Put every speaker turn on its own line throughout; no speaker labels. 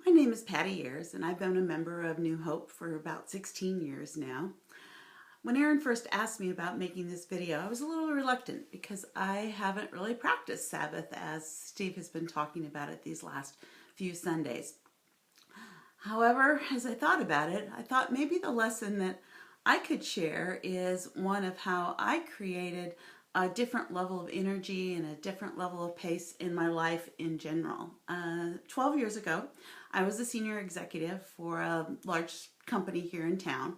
My name is Patti Ayars, and I've been a member of New Hope for about 16 years now. When Aaron first asked me about making this video, I was a little reluctant because I haven't really practiced Sabbath as Steve has been talking about it these last few Sundays. However, as I thought about it, I thought maybe the lesson that I could share is one of how I created a different level of energy and a different level of pace in my life in general. 12 years ago, I was a senior executive for a large company here in town,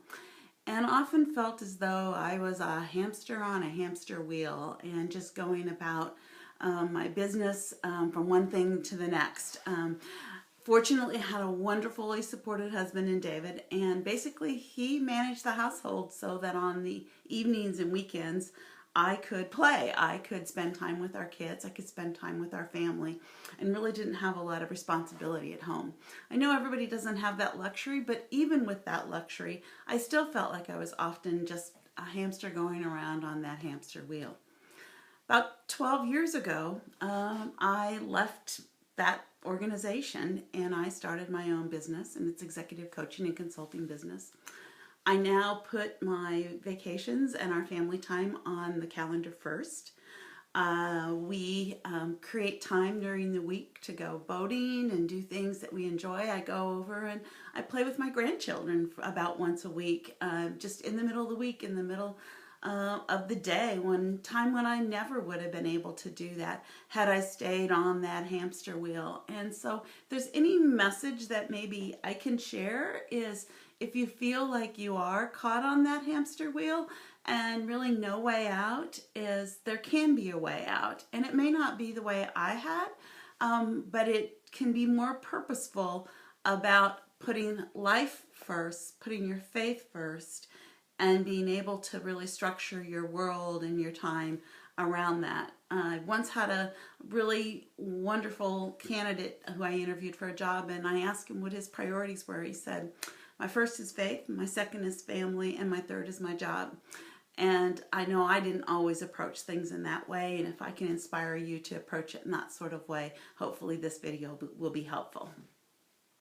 and often felt as though I was a hamster on a hamster wheel and just going about my business from one thing to the next. Fortunately, I had a wonderfully supported husband in David, and basically he managed the household so that on the evenings and weekends I could play. I could spend time with our kids. I could spend time with our family and really didn't have a lot of responsibility at home. I know everybody doesn't have that luxury, but even with that luxury, I still felt like I was often just a hamster going around on that hamster wheel. About 12 years ago, I left that organization and I started my own business, and it's executive coaching and consulting business. I now put my vacations and our family time on the calendar first. We create time during the week to go boating and do things that we enjoy. I go over and I play with my grandchildren about once a week, just in the middle of the week, in the middle of the day, one time when I never would have been able to do that had I stayed on that hamster wheel. And so if there's any message that maybe I can share is, if you feel like you are caught on that hamster wheel and really no way out, is there can be a way out. And it may not be the way I had, but it can be more purposeful about putting life first, putting your faith first, and being able to really structure your world and your time around that. I once had a really wonderful candidate who I interviewed for a job, and I asked him what his priorities were. He said, "My first is faith, my second is family, and my third is my job." And I know I didn't always approach things in that way, and if I can inspire you to approach it in that sort of way, hopefully this video will be helpful.